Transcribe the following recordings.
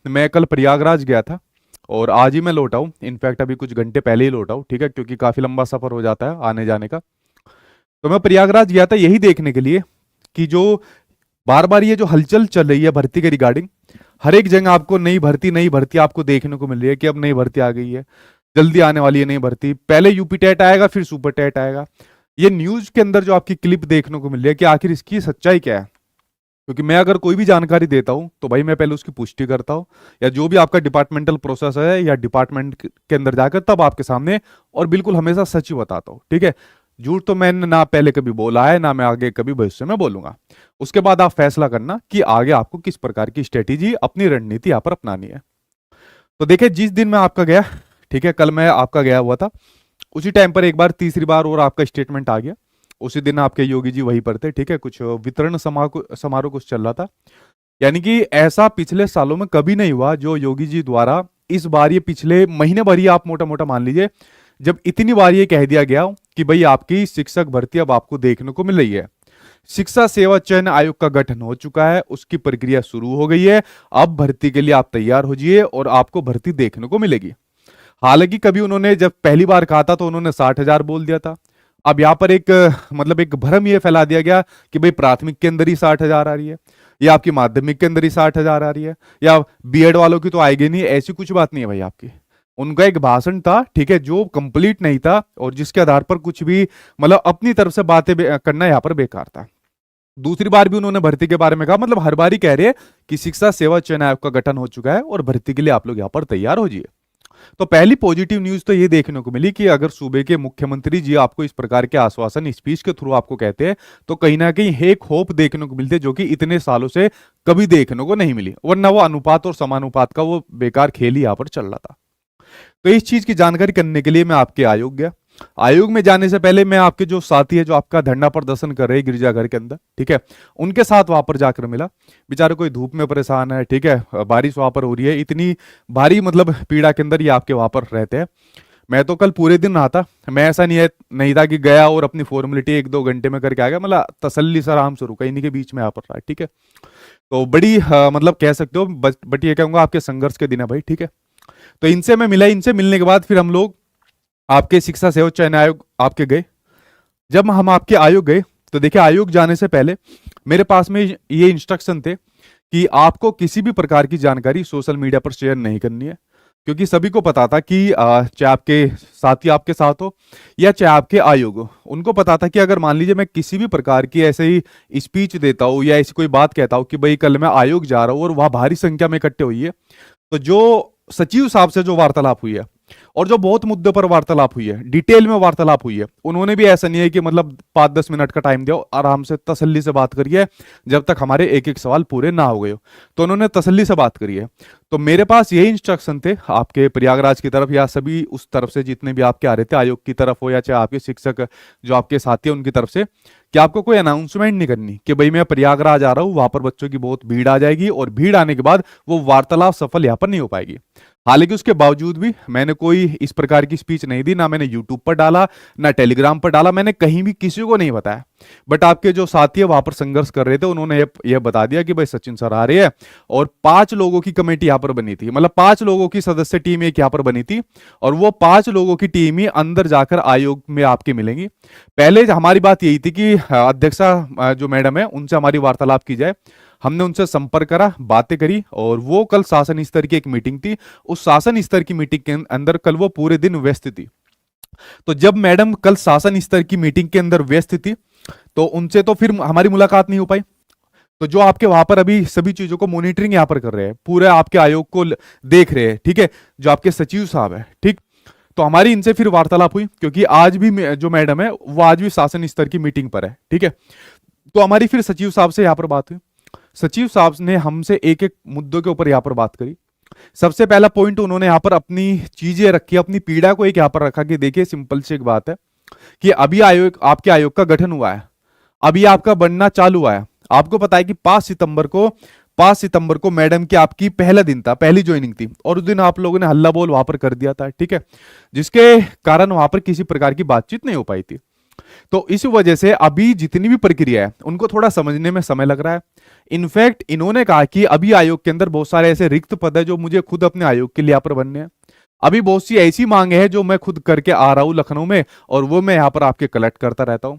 मैं कल प्रयागराज गया था और आज ही मैं लौटा हूँ। इनफैक्ट अभी कुछ घंटे पहले ही लौटा हूँ, ठीक है, क्योंकि काफ़ी लंबा सफ़र हो जाता है आने जाने का। तो मैं प्रयागराज गया था यही देखने के लिए कि जो बार बार ये जो हलचल चल रही है भर्ती के रिगार्डिंग, हर एक जगह आपको नई भर्ती आपको देखने को मिल रही है कि अब नई भर्ती आ गई है, जल्दी आने वाली है नई भर्ती। पहले यूपी टेट आएगा, फिर सुपर टेट आएगा। ये न्यूज के अंदर जो आपकी क्लिप देखने को मिल रही है कि आखिर इसकी सच्चाई क्या है, क्योंकि मैं अगर कोई भी जानकारी देता हूं तो भाई मैं पहले उसकी पुष्टि करता हूं, या जो भी आपका डिपार्टमेंटल प्रोसेस है या डिपार्टमेंट के अंदर जाकर तब आपके सामने, और बिल्कुल हमेशा सच ही बताता हूं, ठीक है। झूठ तो मैंने ना पहले कभी बोला है, ना मैं आगे कभी भविष्य में बोलूंगा। उसके बाद आप फैसला करना कि आगे आपको किस प्रकार की स्ट्रेटेजी, अपनी रणनीति यहाँ पर अपनानी है। तो देखिए, जिस दिन मैं आपका गया, ठीक है, कल मैं आपका गया हुआ था, उसी टाइम पर एक बार तीसरी बार और आपका स्टेटमेंट आ गया। उसी दिन आपके योगी जी वहीं पर थे, ठीक है, कुछ वितरण समारोह कुछ चल रहा था। यानी कि ऐसा पिछले सालों में कभी नहीं हुआ जो योगी जी द्वारा इस बार, ये पिछले महीने भर ही आप मोटा मोटा मान लीजिए, जब इतनी बार ये कह दिया गया कि भाई आपकी शिक्षक भर्ती अब आपको देखने को मिल रही है। शिक्षा सेवा चयन आयोग का गठन हो चुका है, उसकी प्रक्रिया शुरू हो गई है। अब भर्ती के लिए आप तैयार हो जाइए और आपको भर्ती देखने को मिलेगी। हालांकि कभी उन्होंने जब पहली बार कहा था तो उन्होंने 60,000 बोल दिया था। अब यहाँ पर एक मतलब एक भ्रम ये फैला दिया गया कि भाई प्राथमिक के अंदर ही 60,000 आ रही है, या आपकी माध्यमिक के अंदर ही 60,000 आ रही है, या बीएड वालों की तो आएगी नहीं। ऐसी कुछ बात नहीं है भाई आपकी। उनका एक भाषण था, ठीक है, जो कंप्लीट नहीं था और जिसके आधार पर कुछ भी मतलब अपनी तरफ से बातें करना यहाँ पर बेकार था। दूसरी बार भी उन्होंने भर्ती के बारे में कहा, मतलब हर बार ही कह रहे हैं कि शिक्षा सेवा चयन आयोग का गठन हो चुका है और भर्ती के लिए आप लोग यहाँ पर तैयार हो जाइए। तो पहली पॉजिटिव न्यूज तो ये देखने को मिली कि अगर सूबे के मुख्यमंत्री जी आपको इस प्रकार के आश्वासन स्पीच के थ्रू आपको कहते हैं, तो कहीं ना कहीं एक होप देखने को मिलती है, जो कि इतने सालों से कभी देखने को नहीं मिली। वरना वो अनुपात और समानुपात का वो बेकार खेल ही यहाँ पर चल रहा था। तो इस चीज की जानकारी करने के लिए मैं आपके आयोग गया। आयोग में जाने से पहले मैं आपके जो साथी है, जो आपका धरना प्रदर्शन कर रहे हैं गिरजाघर के अंदर, ठीक है, उनके साथ वहां पर जाकर मिला। बेचारे कोई धूप में परेशान है, ठीक है, बारिश वहां पर हो रही है, इतनी भारी मतलब पीड़ा के अंदर ये आपके वहां पर रहते हैं। मैं तो कल पूरे दिन रहा था। मैं ऐसा नहीं था कि गया और अपनी फॉर्मेलिटी 1-2 घंटे में करके आ गया, मतलब तसल्ली से आराम से रुका, इन्हीं के बीच में यहाँ पर रहा, ठीक है। तो बड़ी मतलब कह सकते हो, बट ये कहूंगा आपके संघर्ष के दिन है भाई, ठीक है। तो इनसे मैं मिला, इनसे मिलने के बाद फिर हम लोग आपके शिक्षा सेवा चयन आयोग आपके गए। जब हम आपके आयोग गए तो देखिए, आयोग जाने से पहले मेरे पास में ये इंस्ट्रक्शन थे कि आपको किसी भी प्रकार की जानकारी सोशल मीडिया पर शेयर नहीं करनी है, क्योंकि सभी को पता था कि चाहे आपके साथी आपके साथ हो या चाहे आपके आयोग हो, उनको पता था कि अगर मान लीजिए मैं किसी भी प्रकार की ऐसे ही स्पीच देता हूँ या ऐसी कोई बात कहता हूँ कि भाई कल मैं आयोग जा रहा हूँ और वहां भारी संख्या में इकट्ठे हुई है, तो जो सचिव साहब से जो वार्तालाप हुई है और जो बहुत मुद्दों पर वार्तालाप हुई है, डिटेल में वार्तालाप हुई है, उन्होंने भी ऐसा नहीं है कि मतलब 5-10 मिनट का टाइम दिया, आराम से तसल्ली से बात करिए जब तक हमारे एक एक सवाल पूरे ना हो गए हो। तो उन्होंने तसल्ली से बात करी है। तो मेरे पास यही इंस्ट्रक्शन थे आपके प्रयागराज की तरफ या सभी उस तरफ से जितने भी आपके आ रहे थे, आयोग की तरफ हो या चाहे आपके शिक्षक जो आपके साथी है उनकी तरफ से, कि आपको कोई अनाउंसमेंट नहीं करनी कि भाई मैं प्रयागराज आ रहा हूं, वहां पर बच्चों की बहुत भीड़ आ जाएगी और भीड़ आने के बाद वो वार्तालाप सफल यहाँ पर नहीं हो पाएगी। हालांकि उसके बावजूद भी मैंने कोई इस प्रकार की स्पीच नहीं दी, ना मैंने यूट्यूब पर डाला, ना टेलीग्राम पर डाला, मैंने कहीं भी किसी को नहीं बताया। बट आपके जो साथी है वहां पर संघर्ष कर रहे थे, उन्होंने ये बता दिया कि भाई सचिन सर आ रहे हैं, और 5 लोगों की कमेटी यहाँ पर बनी थी, मतलब 5 लोगों की सदस्य टीम एक यहाँ पर बनी थी, और वो 5 लोगों की टीम ही अंदर जाकर आयोग में आपके मिलेंगी। पहले हमारी बात यही थी कि अध्यक्षा जो मैडम है उनसे हमारी वार्तालाप की जाए। हमने उनसे संपर्क करा, बातें करी, और वो कल शासन स्तर की एक मीटिंग थी। उस शासन स्तर की मीटिंग के अंदर कल वो पूरे दिन व्यस्त थी। तो जब मैडम कल शासन स्तर की मीटिंग के अंदर व्यस्त थी तो उनसे तो फिर हमारी मुलाकात नहीं हो पाई। तो जो आपके वहां पर अभी सभी चीजों को मॉनिटरिंग यहां पर कर रहे हैं, पूरे आपके आयोग को देख रहे हैं, ठीक है, जो आपके सचिव साहब है, ठीक। तो हमारी इनसे फिर वार्तालाप हुई, क्योंकि आज भी जो मैडम है वो आज भी शासन स्तर की मीटिंग पर है, ठीक है। तो हमारी फिर सचिव साहब से यहाँ पर बात हुई। सचिव साहब ने हमसे एक एक मुद्दों के ऊपर यहाँ पर बात करी। सबसे पहला पॉइंट उन्होंने यहाँ पर अपनी चीजें रखी, अपनी पीड़ा को एक यहाँ पर रखा कि देखिए सिंपल सी एक बात है कि अभी आयोग, आपके आयोग का गठन हुआ है, अभी आपका बनना चालू हुआ है। आपको पता है कि 5 सितंबर को मैडम की आपकी पहला दिन था, पहली ज्वाइनिंग थी, और उस दिन आप लोगों ने हल्ला बोल वहां पर कर दिया था, ठीक है, जिसके कारण वहां पर किसी प्रकार की बातचीत नहीं हो पाई थी। तो इस वजह से अभी जितनी भी प्रक्रिया है उनको थोड़ा समझने में समय लग रहा है। इनफैक्ट इन्होंने कहा कि अभी आयोग के अंदर बहुत सारे ऐसे रिक्त पद है जो मुझे खुद अपने आयोग के लिए यहाँ पर बनने हैं। अभी बहुत सी ऐसी मांगे हैं जो मैं खुद करके आ रहा हूं लखनऊ में, और वो मैं यहाँ पर आपके कलेक्ट करता रहता हूं।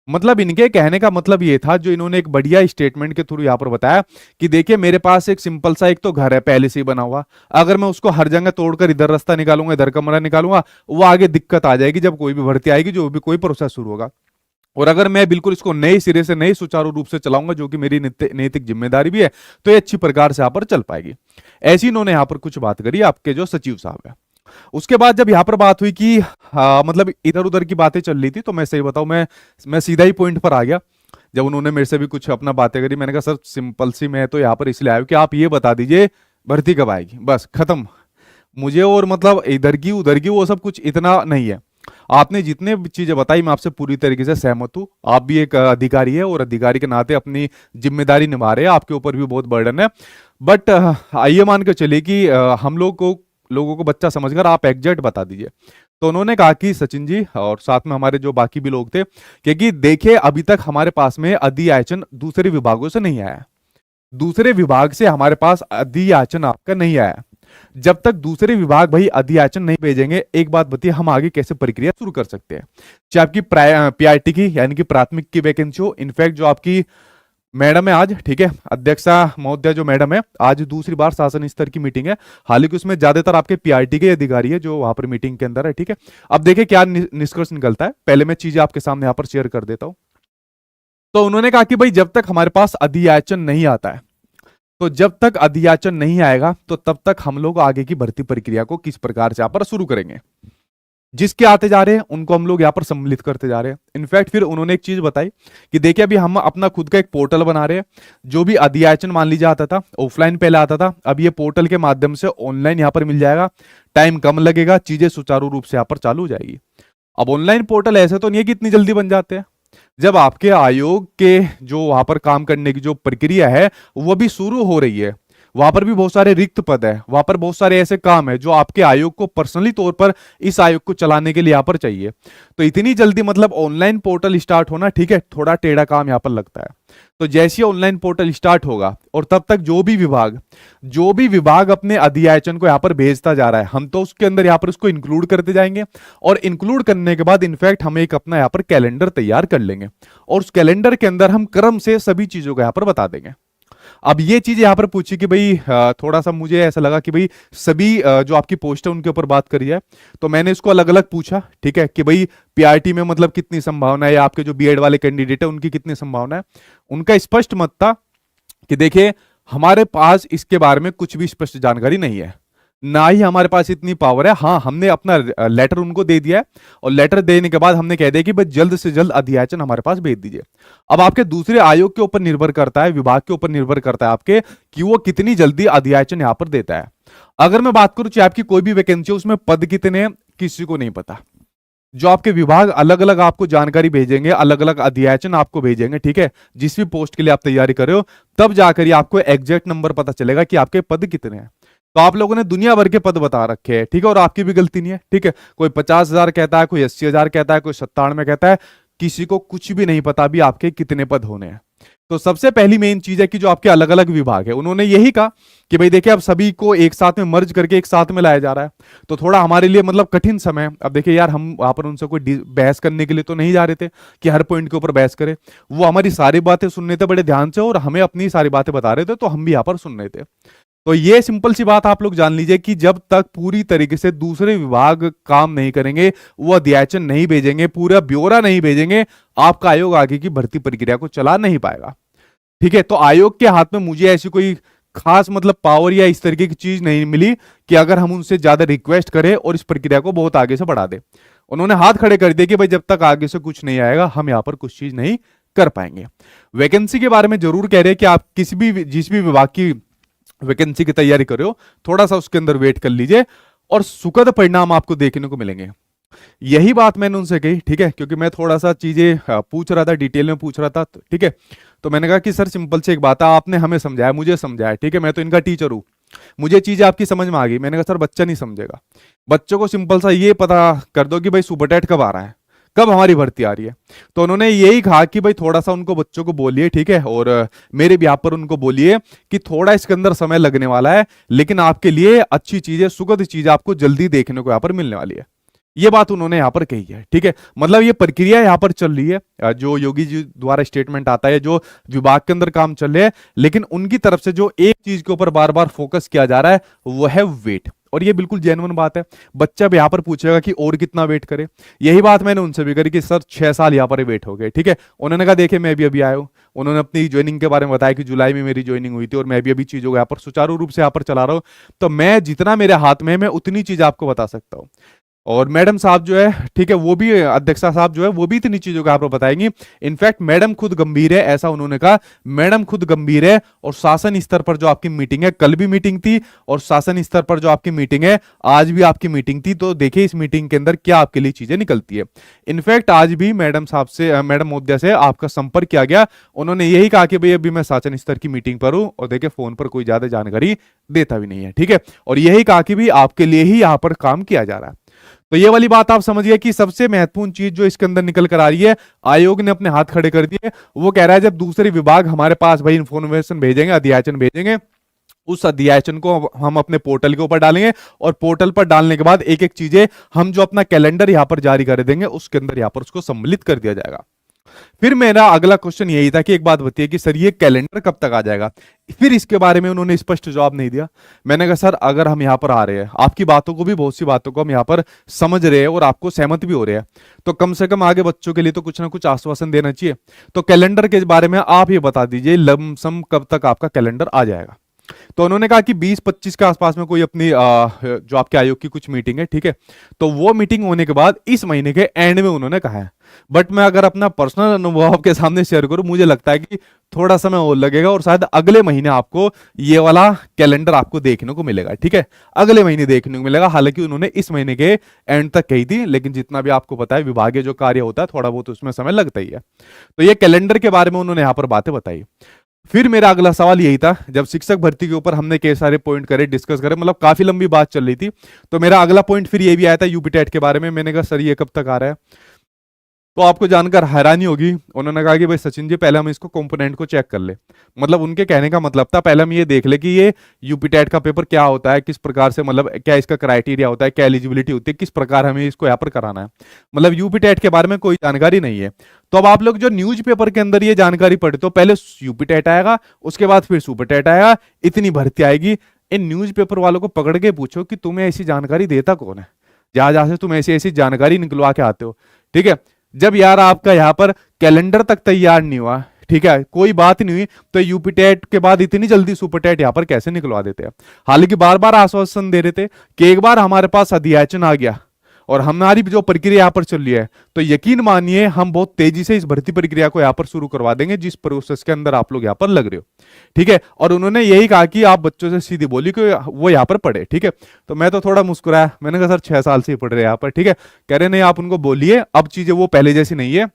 मतलब इनके कहने का मतलब ये था, जो इन्होंने एक बढ़िया स्टेटमेंट के थ्रू यहाँ पर बताया कि देखिए मेरे पास एक सिंपल सा एक तो घर है पहले से ही बना हुआ, अगर मैं उसको हर जगह तोड़कर इधर रास्ता निकालूंगा इधर कमरा निकालूंगा, वो आगे दिक्कत आ जाएगी जब कोई भी भर्ती आएगी, जो भी कोई प्रोसेस शुरू होगा। और अगर मैं बिल्कुल इसको नए सिरे से नए सुचारू रूप से चलाऊंगा, जो कि मेरी नैतिक जिम्मेदारी भी है, तो ये अच्छी प्रकार से यहाँ पर चल पाएगी। ऐसी इन्होंने यहाँ पर कुछ बात करी आपके जो सचिव साहब है। उसके बाद जब यहाँ पर बात हुई कि मतलब इधर उधर की बातें चल रही थी, तो मैं सही बताऊं, मैं सीधा ही पॉइंट पर आ गया। जब उन्होंने मेरे से भी कुछ अपना बातें करी, मैंने कहा सर सिंपल सी मैं तो यहाँ पर इसलिए आया हूं कि आप ये बता दीजिए भर्ती कब आएगी, बस खत्म। मुझे और मतलब इधर की उधर की वो सब कुछ इतना नहीं है। आपने जितने भी चीजें बताई मैं आपसे पूरी तरीके से सहमत हूँ। आप भी एक अधिकारी है और अधिकारी के नाते अपनी जिम्मेदारी निभा रहे हैं, आपके ऊपर भी बहुत बर्डन है। बट आइए मान के चलिए कि हम लोगों को बच्चा समझकर आप एग्जैक्ट बता दीजिए। तो उन्होंने कहा कि सचिन जी और साथ में हमारे जो बाकी भी लोग थे, क्योंकि देखिए अभी तक हमारे पास में अधियाचन दूसरे विभागों से नहीं आया, दूसरे विभाग से हमारे पास अधियाचन आपका नहीं आया। जब तक दूसरे विभाग भाई अधियाचन नहीं भेजेंगे, एक बात बताइए हम आगे कैसे प्रक्रिया शुरू कर सकते हैं। चाहे आपकी पीआरटी की यानी कि प्राथमिक की वैकेंसी हो, इनफैक्ट जो आपकी मैडम है आज, ठीक है, अध्यक्षा महोदय जो मैडम है, आज दूसरी बार शासन स्तर की मीटिंग है, हालांकि उसमें ज्यादातर आपके पीआरटी के अधिकारी है जो वहां पर मीटिंग के अंदर है, ठीक है। अब देखिए क्या निष्कर्ष निकलता है, पहले मैं चीजें आपके सामने यहाँ पर शेयर कर देता हूं। तो उन्होंने कहा कि भाई जब तक हमारे पास अधियाचन नहीं आता है, तो जब तक अधियाचन नहीं आएगा तो तब तक हम लोग आगे की भर्ती प्रक्रिया को किस प्रकार से यहाँ पर शुरू करेंगे। जिसके आते जा रहे हैं उनको हम लोग यहाँ पर सम्मिलित करते जा रहे हैं। इनफैक्ट फिर उन्होंने एक चीज बताई कि देखिए अभी हम अपना खुद का एक पोर्टल बना रहे हैं। जो भी अधियाचन मान लीजिए आता था ऑफलाइन पहले आता था, अब ये पोर्टल के माध्यम से ऑनलाइन यहाँ पर मिल जाएगा, टाइम कम लगेगा, चीजें सुचारू रूप से यहाँ पर चालू हो जाएगी। अब ऑनलाइन पोर्टल ऐसे तो नहीं है कि इतनी जल्दी बन जाते हैं। जब आपके आयोग के जो वहां पर काम करने की जो प्रक्रिया है वो भी शुरू हो रही है, वहां पर भी बहुत सारे रिक्त पद है, वहां पर बहुत सारे ऐसे काम है जो आपके आयोग को पर्सनली तौर पर इस आयोग को चलाने के लिए यहाँ पर चाहिए। तो इतनी जल्दी मतलब ऑनलाइन पोर्टल स्टार्ट होना, ठीक है, थोड़ा टेढ़ा काम यहाँ पर लगता है। तो जैसे ही ऑनलाइन पोर्टल स्टार्ट होगा और तब तक जो भी विभाग अपने अधियाचन को यहाँ पर भेजता जा रहा है, हम तो उसके अंदर यहाँ पर उसको इंक्लूड करते जाएंगे, और इंक्लूड करने के बाद इनफैक्ट हम एक अपना यहाँ पर कैलेंडर तैयार कर लेंगे, और उस कैलेंडर के अंदर हम क्रम से सभी चीजों को यहाँ पर बता देंगे। अब ये चीज यहाँ पर पूछी कि भाई थोड़ा सा मुझे ऐसा लगा कि भाई सभी जो आपकी पोस्ट है उनके ऊपर बात करी जाए, तो मैंने इसको अलग अलग पूछा, ठीक है, कि भाई पीआरटी में मतलब कितनी संभावना है, या आपके जो बीएड वाले कैंडिडेट है उनकी कितनी संभावना है। उनका स्पष्ट मत था कि देखिए हमारे पास इसके बारे में कुछ भी स्पष्ट जानकारी नहीं है, ना ही हमारे पास इतनी पावर है। हाँ, हमने अपना लेटर उनको दे दिया है, और लेटर देने के बाद हमने कह दिया कि भाई जल्द से जल्द अधियाचन हमारे पास भेज दीजिए। अब आपके दूसरे आयोग के ऊपर निर्भर करता है, विभाग के ऊपर निर्भर करता है आपके, कि वो कितनी जल्दी अधियाचन यहां पर देता है। अगर मैं बात करूं चाहे आपकी कोई भी वैकेंसी हो, उसमें पद कितने हैं किसी को नहीं पता। जो आपके विभाग अलग अलग आपको जानकारी भेजेंगे, अलग अलग अधियाचन आपको भेजेंगे, ठीक है, जिस भी पोस्ट के लिए आप तैयारी कर रहे हो, तब जाकर आपको एग्जैक्ट नंबर पता चलेगा कि आपके पद कितने हैं। तो आप लोगों ने दुनिया भर के पद बता रखे हैं, ठीक है, और आपकी भी गलती नहीं है, ठीक है। कोई 50,000 कहता है, कोई 80,000 कहता है, कोई 97 कहता है, किसी को कुछ भी नहीं पता भी आपके कितने पद होने हैं। तो सबसे पहली मेन चीज है कि जो आपके अलग अलग विभाग है, उन्होंने यही कहा कि भाई देखिए अब सभी को एक साथ में मर्ज करके एक साथ में लाया जा रहा है, तो थोड़ा हमारे लिए मतलब कठिन समय। अब देखिए यार, हम वहां पर उनसे कोई बहस करने के लिए तो नहीं जा रहे थे कि हर पॉइंट के ऊपर बहस करें, वो हमारी सारी बातें सुन रहे थे बड़े ध्यान से, और हमें अपनी सारी बातें बता रहे थे, तो हम भी यहाँ पर सुन रहे थे। तो ये सिंपल सी बात आप लोग जान लीजिए कि जब तक पूरी तरीके से दूसरे विभाग काम नहीं करेंगे, वो अधियाचन नहीं भेजेंगे, पूरा ब्यौरा नहीं भेजेंगे, आपका आयोग आगे की भर्ती प्रक्रिया को चला नहीं पाएगा, ठीक है। तो आयोग के हाथ में मुझे ऐसी कोई खास मतलब पावर या इस तरीके की चीज नहीं मिली कि अगर हम उनसे ज्यादा रिक्वेस्ट करें और इस प्रक्रिया को बहुत आगे से बढ़ा दे। उन्होंने हाथ खड़े कर दिए कि भाई जब तक आगे से कुछ नहीं आएगा हम यहां पर कुछ चीज नहीं कर पाएंगे। वैकेंसी के बारे में जरूर कह रहे हैं कि आप जिस भी विभाग की वैकेंसी की तैयारी कर रहे हो, थोड़ा सा उसके अंदर वेट कर लीजिए और सुखद परिणाम आपको देखने को मिलेंगे। यही बात मैंने उनसे कही, ठीक है, क्योंकि मैं थोड़ा सा चीजें पूछ रहा था, डिटेल में पूछ रहा था, ठीक है। तो मैंने कहा कि सर सिंपल से एक बात है, आपने हमें समझाया, मुझे समझाया, ठीक है, मैं तो इनका टीचर हूं, मुझे चीजें आपकी समझ में आ गई। मैंने कहा सर बच्चा नहीं समझेगा, बच्चों को सिंपल सा ये पता कर दो कि भाई सुपर टेट कब आ रहा है, कब हमारी भर्ती आ रही है। तो उन्होंने यही कहा कि भाई थोड़ा सा उनको बच्चों को बोलिए, ठीक है, और मेरे भी यहाँ पर उनको बोलिए कि थोड़ा इसके अंदर समय लगने वाला है, लेकिन आपके लिए अच्छी चीजें, सुखद चीजें आपको जल्दी देखने को यहाँ पर मिलने वाली है। ये बात उन्होंने यहाँ पर कही है, ठीक है। मतलब ये प्रक्रिया यहाँ पर चल रही है, जो योगी जी द्वारा स्टेटमेंट आता है, जो विभाग के अंदर काम चल रहे हैं, लेकिन उनकी तरफ से जो एक चीज के ऊपर बार बार फोकस किया जा रहा है वो है वेट। और ये बिल्कुल जेन्युइन बात है। बच्चा भी यहाँ पर पूछेगा कि और कितना वेट करे। यही बात मैंने उनसे भी करी कि सर 6 साल यहाँ पर वेट हो गए, ठीक है। उन्होंने कहा देखिए मैं भी अभी आया हूँ। उन्होंने अपनी ज्वाइनिंग के बारे में बताया कि जुलाई में मेरी ज्वाइनिंग हुई थी और मैं भी अभी चीजों को यहाँ पर सुचारू रूप से यहाँ पर चला रहा हूँ। तो मैं जितना मेरे हाथ में है मैं उतनी चीज आपको बता सकता हूँ। और मैडम साहब जो है, ठीक है, वो भी अध्यक्षा साहब जो है वो भी इतनी चीजों का आपको बताएंगी। इनफैक्ट मैडम खुद गंभीर है, ऐसा उन्होंने कहा। मैडम खुद गंभीर है और शासन स्तर पर जो आपकी मीटिंग है, कल भी मीटिंग थी, और शासन स्तर पर जो आपकी मीटिंग है आज भी आपकी मीटिंग थी। तो देखिए इस मीटिंग के अंदर क्या आपके लिए चीजें निकलती है। इनफैक्ट आज भी मैडम साहब से, मैडम महोदया से आपका संपर्क किया गया। उन्होंने यही कहा कि भाई अभी मैं शासन स्तर की मीटिंग पर हूं, और देखिए फोन पर कोई ज्यादा जानकारी देता भी नहीं है, ठीक है। और यही कहा कि भी आपके लिए ही यहां पर काम किया जा रहा है। तो ये वाली बात आप समझिए कि सबसे महत्वपूर्ण चीज जो इसके अंदर निकल कर आ रही है, आयोग ने अपने हाथ खड़े कर दिए। वो कह रहा है जब दूसरे विभाग हमारे पास भाई इंफॉर्मेशन भेजेंगे, अध्याचन भेजेंगे, उस अध्याचन को हम अपने पोर्टल के ऊपर डालेंगे, और पोर्टल पर डालने के बाद एक एक चीजें हम जो अपना कैलेंडर यहां पर जारी कर देंगे, उसके अंदर यहां पर उसको सम्मिलित कर दिया जाएगा। फिर मेरा अगला क्वेश्चन यही था कि एक बात बताइए कि सर ये कैलेंडर कब तक आ जाएगा। फिर इसके बारे में उन्होंने स्पष्ट जवाब नहीं दिया। मैंने कहा सर अगर हम यहाँ पर आ रहे हैं, आपकी बातों को भी, बहुत सी बातों को हम यहाँ पर समझ रहे हैं और आपको सहमत भी हो रहे हैं, तो कम से कम आगे बच्चों के लिए तो कुछ ना कुछ आश्वासन देना चाहिए। तो कैलेंडर के बारे में आप ये बता दीजिए लमसम कब तक आपका कैलेंडर आ जाएगा। तो उन्होंने कहा कि 20-25 के आसपास में कोई अपनी जो आपके आयोग की कुछ मीटिंग है, ठीक है, तो वो मीटिंग होने के बाद इस महीने के एंड में उन्होंने कहा है। बट मैं अगर अपना पर्सनल अनुभव आपके सामने शेयर करूं, मुझे लगता है कि थोड़ा समय और लगेगा और शायद अगले महीने आपको ये वाला कैलेंडर आपको देखने को मिलेगा, ठीक है, अगले महीने देखने को मिलेगा। हालांकि उन्होंने इस महीने के एंड तक कही थी, लेकिन जितना भी आपको पता है विभागीय जो कार्य होता है थोड़ा बहुत उसमें समय लगता ही है। तो ये कैलेंडर के बारे में उन्होंने यहाँ पर बातें बताई। फिर मेरा अगला सवाल यही था, जब शिक्षक भर्ती के ऊपर हमने कई सारे पॉइंट करे, डिस्कस करे, मतलब काफी लंबी बात चल रही थी, तो मेरा अगला पॉइंट फिर ये भी आया था यूपी टेट के बारे में। मैंने कहा सर ये कब तक आ रहा है। तो आपको जानकर हैरानी होगी, उन्होंने कहा कि भाई सचिन जी पहले हम इसको कंपोनेंट को चेक कर ले। मतलब उनके कहने का मतलब था पहले हम ये देख ले कि ये यूपी टेट का पेपर क्या होता है, किस प्रकार से, मतलब क्या इसका क्राइटेरिया होता है, क्या एलिजिबिलिटी होती है, किस प्रकार हमें इसको यहाँ पर कराना है। मतलब यूपी टेट के बारे में कोई जानकारी नहीं है। तो अब आप लोग जो न्यूज पेपर के अंदर ये जानकारी पढ़े, तो पहले यूपी टेट आएगा, उसके बाद फिर सुपर टेट आएगा, इतनी भर्ती आएगी। इन न्यूज पेपर वालों को पकड़ के पूछो कि तुम्हें ऐसी जानकारी देता कौन है, जहां जहां से तुम ऐसी ऐसी जानकारी निकलवा के आते हो, ठीक है। जब यार आपका यहाँ पर कैलेंडर तक तैयार नहीं हुआ, ठीक है, कोई बात नहीं हुई, तो यूपी टेट के बाद इतनी जल्दी सुपर टेट यहाँ पर कैसे निकलवा देते हैं। हालांकि बार बार आश्वासन दे रहे थे कि एक बार हमारे पास अध्याचन आ गया और हमारी जो प्रक्रिया यहाँ पर चल रही है, तो यकीन मानिए हम बहुत तेजी से इस भर्ती प्रक्रिया को यहाँ पर शुरू करवा देंगे, जिस प्रोसेस के अंदर आप लोग यहाँ पर लग रहे हो, ठीक है। और उन्होंने यही कहा कि आप बच्चों से सीधी बोली कि वो यहाँ पर पढ़े, ठीक है। तो मैं तो थोड़ा मुस्कुराया, मैंने कहा सर 6 साल से ही पढ़ रहे हैं यहाँ पर, ठीक है। कह रहे नहीं आप उनको बोलिए, अब चीजें वो पहले जैसी नहीं है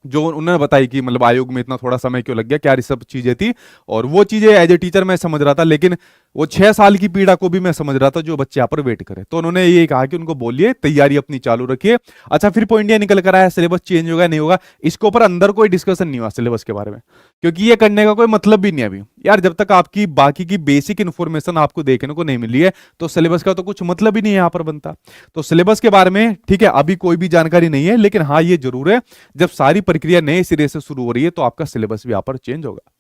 जो उन्होंने बताई कि मतलब आयोग में इतना थोड़ा समय क्यों लग गया, क्या सब चीजें थी। और वो चीजें एज ए टीचर मैं समझ रहा था, लेकिन वो 6 साल की पीड़ा को भी मैं समझ रहा था जो बच्चे यहाँ पर वेट करे। तो उन्होंने ये कहा कि उनको बोलिए तैयारी अपनी चालू रखिए। अच्छा, फिर पॉइंट ये निकल कर आया सिलेबस चेंज होगा नहीं होगा, इसके ऊपर अंदर कोई डिस्कशन नहीं हुआ सिलेबस के बारे में, क्योंकि ये करने का कोई मतलब भी नहीं है अभी यार। जब तक आपकी बाकी की बेसिक इन्फॉर्मेशन आपको देखने को नहीं मिली है, तो सिलेबस का तो कुछ मतलब ही नहीं यहाँ पर बनता। तो सिलेबस के बारे में ठीक है अभी कोई भी जानकारी नहीं है, लेकिन हाँ ये जरूर है जब सारी प्रक्रिया नए सिरे से शुरू हो रही है तो आपका सिलेबस भी यहाँ पर चेंज होगा।